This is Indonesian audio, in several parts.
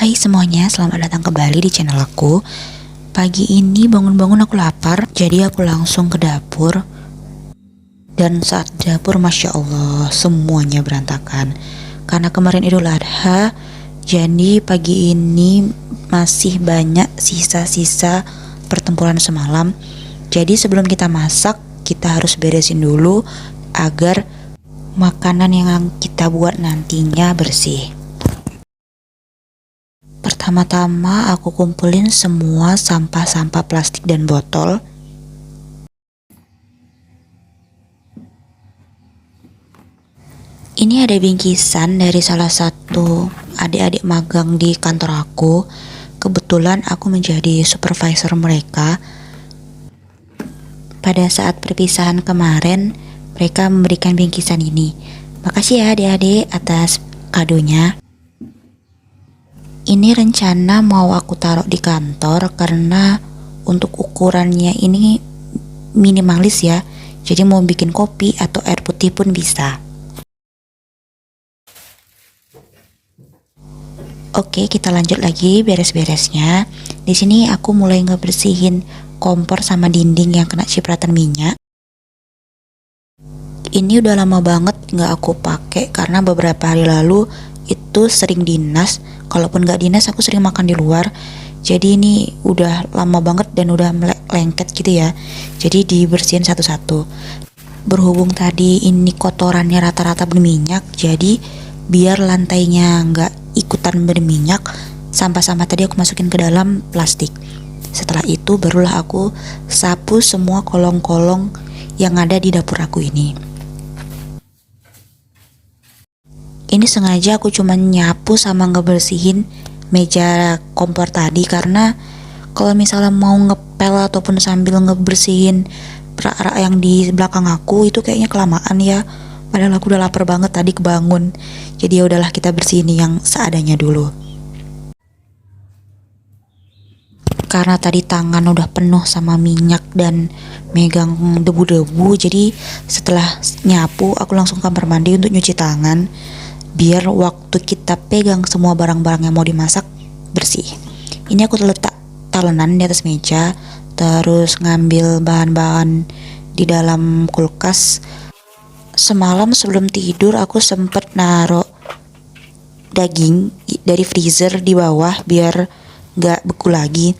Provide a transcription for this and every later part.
Hai semuanya, selamat datang kembali di channel aku. Pagi ini bangun-bangun aku lapar, jadi aku langsung ke dapur. Dan saat di dapur, Masya Allah, semuanya berantakan. Karena kemarin Idul Adha, jadi pagi ini masih banyak sisa-sisa pertempuran semalam. Jadi sebelum kita masak, kita harus beresin dulu agar makanan yang kita buat nantinya bersih. Pertama-tama aku kumpulin semua sampah-sampah plastik dan botol. Ini ada bingkisan dari salah satu adik-adik magang di kantor aku. Kebetulan aku menjadi supervisor mereka. Pada saat perpisahan kemarin, mereka memberikan bingkisan ini. Makasih ya adik-adik atas kadonya. Ini rencana mau aku taruh di kantor karena untuk ukurannya ini minimalis ya. Jadi mau bikin kopi atau air putih pun bisa. Oke, kita lanjut lagi beres-beresnya. Di sini aku mulai ngebersihin kompor sama dinding yang kena cipratan minyak. Ini udah lama banget nggak aku pakai karena beberapa hari lalu itu sering dinas. Kalaupun nggak dinas aku sering makan di luar. Jadi ini udah lama banget dan udah lengket gitu ya. Jadi dibersihin satu-satu. Berhubung tadi ini kotorannya rata-rata berminyak, jadi biar lantainya nggak ikutan berminyak, sampah-sampah tadi aku masukin ke dalam plastik. Setelah itu barulah aku sapu semua kolong-kolong yang ada di dapur aku ini. Ini sengaja aku cuma nyapu sama ngebersihin meja kompor tadi karena kalau misalnya mau ngepel ataupun sambil ngebersihin rak-rak yang di belakang aku itu kayaknya kelamaan ya. Padahal aku udah lapar banget tadi kebangun. Jadi ya udahlah kita bersihin yang seadanya dulu. Karena tadi tangan udah penuh sama minyak dan megang debu-debu, jadi setelah nyapu aku langsung ke kamar mandi untuk nyuci tangan. Biar waktu kita pegang semua barang-barang yang mau dimasak bersih. Ini aku letak talenan di atas meja, terus ngambil bahan-bahan di dalam kulkas. Semalam sebelum tidur aku sempet naruh daging dari freezer di bawah biar gak beku lagi.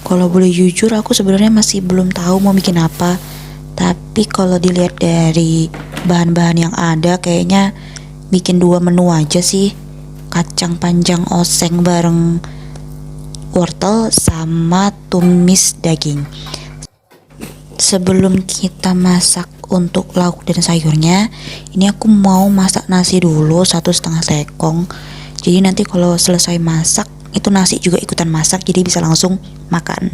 Kalau boleh jujur aku sebenarnya masih belum tahu mau bikin apa. Tapi kalau dilihat dari bahan-bahan yang ada kayaknya bikin 2 menu aja sih. Kacang panjang oseng bareng wortel sama tumis daging. Sebelum kita masak untuk lauk dan sayurnya, ini aku mau masak nasi dulu 1,5 sekong. Jadi nanti kalau selesai masak itu nasi juga ikutan masak, jadi bisa langsung makan.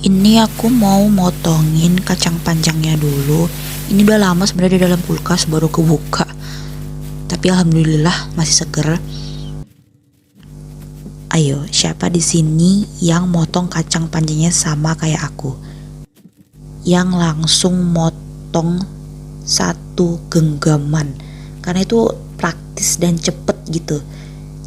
Ini aku mau motongin kacang panjangnya dulu. Ini udah lama sebenarnya di dalam kulkas, baru kebuka. Tapi alhamdulillah masih seger. Ayo, siapa di sini yang motong kacang panjangnya sama kayak aku? Yang langsung motong satu genggaman. Karena itu praktis dan cepet gitu.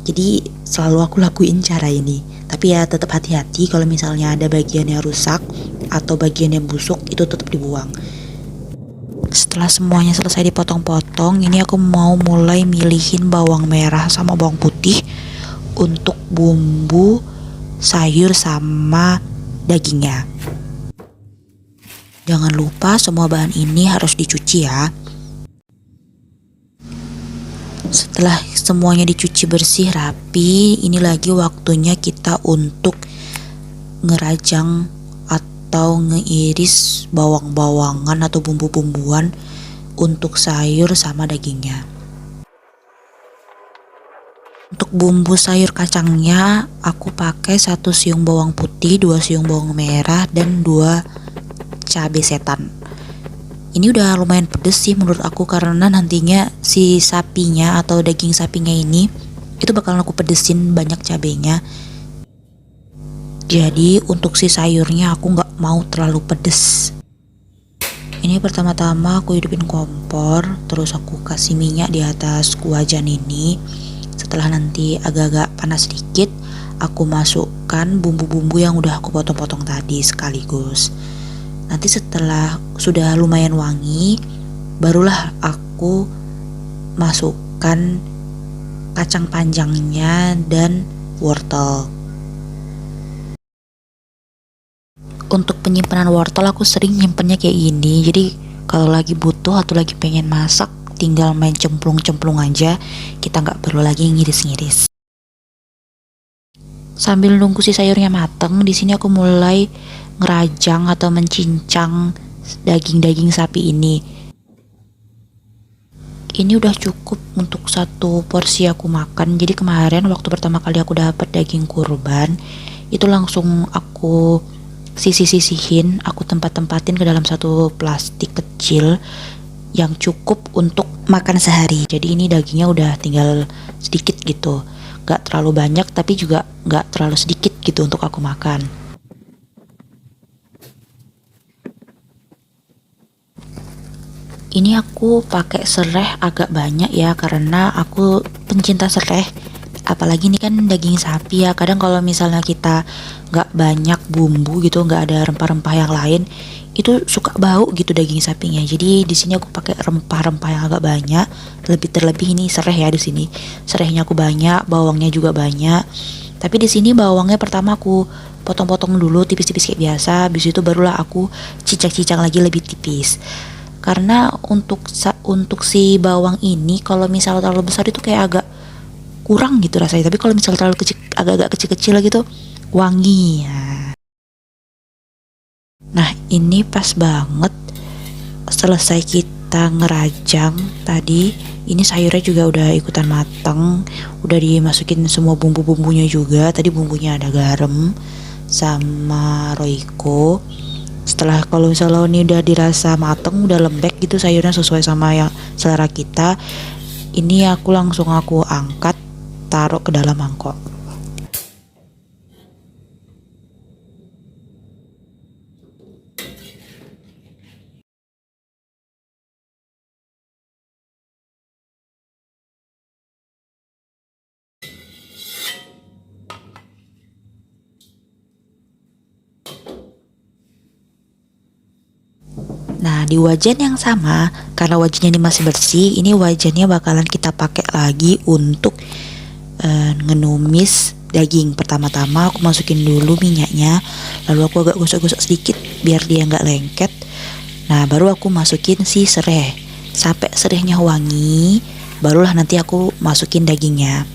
Jadi selalu aku lakuin cara ini. Tapi ya tetap hati-hati kalau misalnya ada bagian yang rusak atau bagian yang busuk, itu tetap dibuang. Setelah semuanya selesai dipotong-potong, ini aku mau mulai milihin bawang merah sama bawang putih untuk bumbu sayur sama dagingnya. Jangan lupa semua bahan ini harus dicuci ya. Setelah semuanya dicuci bersih rapi, ini lagi waktunya kita untuk ngerajang atau ngeiris bawang-bawangan atau bumbu-bumbuan untuk sayur sama dagingnya. Untuk bumbu sayur kacangnya aku pakai 1 siung bawang putih, 2 siung bawang merah, dan 2 cabai setan. Ini udah lumayan pedes sih menurut aku karena nantinya si sapinya atau daging sapinya ini itu bakalan aku pedesin banyak cabenya. Jadi untuk si sayurnya aku nggak mau terlalu pedes. Ini pertama-tama aku hidupin kompor, terus aku kasih minyak di atas wajan ini. Setelah nanti agak-agak panas sedikit, aku masukkan bumbu-bumbu yang udah aku potong-potong tadi sekaligus. Nanti setelah sudah lumayan wangi, barulah aku masukkan kacang panjangnya dan wortel. Untuk penyimpanan wortel aku sering nyimpennya kayak gini, jadi kalau lagi butuh atau lagi pengen masak tinggal main cemplung-cemplung aja, kita nggak perlu lagi ngiris-ngiris. Sambil nunggu si sayurnya mateng, di sini aku mulai ngerajang atau mencincang daging-daging sapi ini. Ini udah cukup untuk satu porsi aku makan. Jadi kemarin waktu pertama kali aku dapat daging kurban, itu langsung aku sisih-sisihin, aku tempat-tempatin ke dalam satu plastik kecil yang cukup untuk makan sehari. Jadi ini dagingnya udah tinggal sedikit gitu, gak terlalu banyak tapi juga gak terlalu sedikit gitu untuk aku makan. Ini aku pakai serai agak banyak ya, karena aku pencinta serai. Apalagi ini kan daging sapi ya, kadang kalau misalnya kita gak banyak bumbu gitu, gak ada rempah-rempah yang lain, itu suka bau gitu daging sapinya. Jadi di sini aku pakai rempah-rempah yang agak banyak. Lebih terlebih ini serai ya di sini. Serainya aku banyak, bawangnya juga banyak. Tapi di sini bawangnya pertama aku potong-potong dulu tipis-tipis kayak biasa. Habis itu barulah aku cicak-cicak lagi lebih tipis. Karena untuk si bawang ini kalau misalnya terlalu besar itu kayak agak kurang gitu rasanya. Tapi kalau misalnya terlalu kecil, agak-agak kecil-kecil gitu, wangi. Nah, ini pas banget selesai kita ngerajang tadi, ini sayurnya juga udah ikutan matang, udah dimasukin semua bumbu-bumbunya juga. Tadi bumbunya ada garam sama roiko. Setelah kalau misalnya ini udah dirasa mateng, udah lembek gitu sayurnya sesuai sama yang selera kita, ini aku langsung angkat, taruh ke dalam mangkok. Nah, di wajan yang sama, karena wajannya ini masih bersih, ini wajannya bakalan kita pakai lagi untuk ngenumis daging. Pertama-tama aku masukin dulu minyaknya, lalu aku agak gosok-gosok sedikit biar dia nggak lengket. Nah, baru aku masukin si serai. Sampai serainya wangi, barulah nanti aku masukin dagingnya.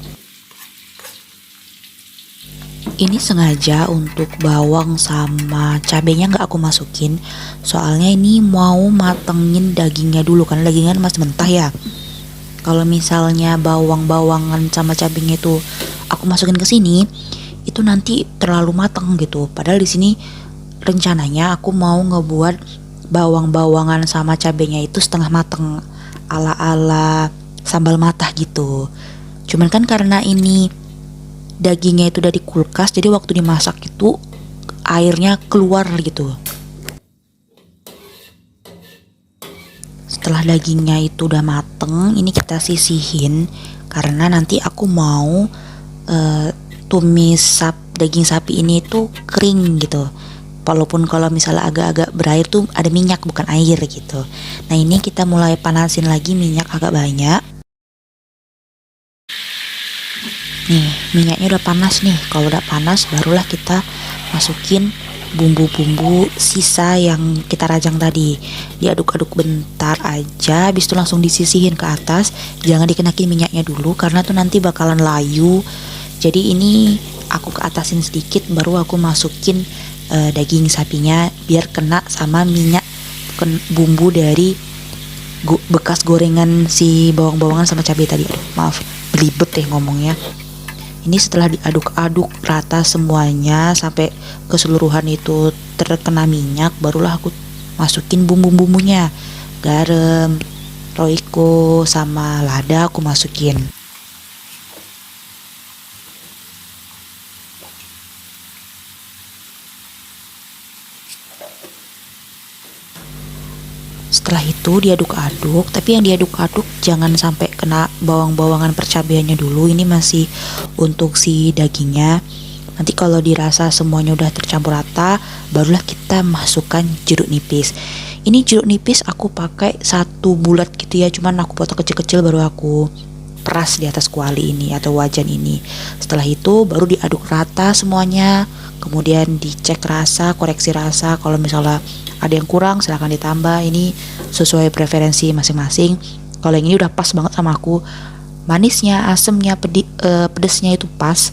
Ini sengaja untuk bawang sama cabenya nggak aku masukin, soalnya ini mau matengin dagingnya dulu karena dagingnya masih mentah ya. Kalau misalnya bawang-bawangan sama cabenya itu aku masukin ke sini, itu nanti terlalu matang gitu. Padahal di sini rencananya aku mau ngebuat bawang-bawangan sama cabenya itu setengah mateng, ala-ala sambal matah gitu. Cuman kan karena ini dagingnya itu udah di kulkas, jadi waktu dimasak itu airnya keluar gitu. Setelah dagingnya itu udah mateng, ini kita sisihin karena nanti aku mau tumis daging sapi ini tuh kering gitu. Walaupun kalau misalnya agak-agak berair tuh ada minyak bukan air gitu. Nah, ini kita mulai panasin lagi minyak agak banyak. Nih, minyaknya udah panas nih. Kalau udah panas barulah kita masukin bumbu-bumbu sisa yang kita rajang tadi. Diaduk-aduk bentar aja, habis itu langsung disisihin ke atas. Jangan dikenakin minyaknya dulu karena tuh nanti bakalan layu. Jadi ini aku ke atasin sedikit, baru aku masukin daging sapinya biar kena sama minyak bumbu dari bekas gorengan si bawang-bawangan sama cabai tadi. Maaf, belibet deh ngomongnya. Ini setelah diaduk-aduk rata semuanya sampai keseluruhan itu terkena minyak, barulah aku masukin bumbu-bumbunya. Garam, roiko, sama lada aku masukin. Setelah Setelah itu diaduk-aduk, tapi yang diaduk-aduk jangan sampai kena bawang-bawangan percabeannya dulu. Ini masih untuk si dagingnya. Nanti kalau dirasa semuanya udah tercampur rata, barulah kita masukkan jeruk nipis. Ini jeruk nipis aku pakai 1 bulat gitu ya, cuman aku potong kecil-kecil baru aku peras di atas kuali ini atau wajan ini. Setelah itu baru diaduk rata semuanya. Kemudian dicek rasa, koreksi rasa. Kalau misalnya ada yang kurang silahkan ditambah. Ini sesuai preferensi masing-masing. Kalau yang ini udah pas banget sama aku. Manisnya, asemnya, pedesnya itu pas.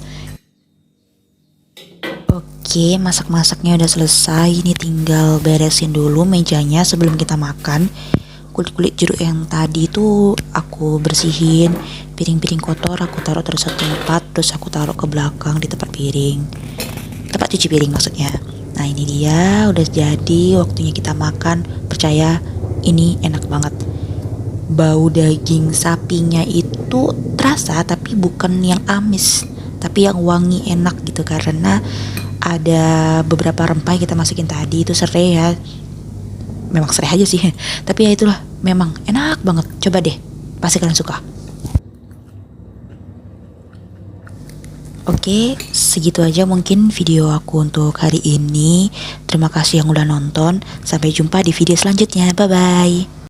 Oke, masak-masaknya udah selesai. Ini tinggal beresin dulu mejanya sebelum kita makan. Kulit-kulit jeruk yang tadi itu aku bersihin. Piring-piring kotor aku taruh terus satu tempat, terus aku taruh ke belakang di tempat piring. Tempat cuci piring maksudnya. Nah ini dia udah jadi, waktunya kita makan. Percaya ini enak banget. Bau daging sapinya itu terasa, tapi bukan yang amis, tapi yang wangi enak gitu, karena ada beberapa rempah yang kita masukin tadi. Itu serai ya, memang serai aja sih tapi ya itulah, memang enak banget. Coba deh, pasti kalian suka. Oke, segitu aja mungkin video aku untuk hari ini. Terima kasih yang udah nonton. Sampai jumpa di video selanjutnya. Bye bye.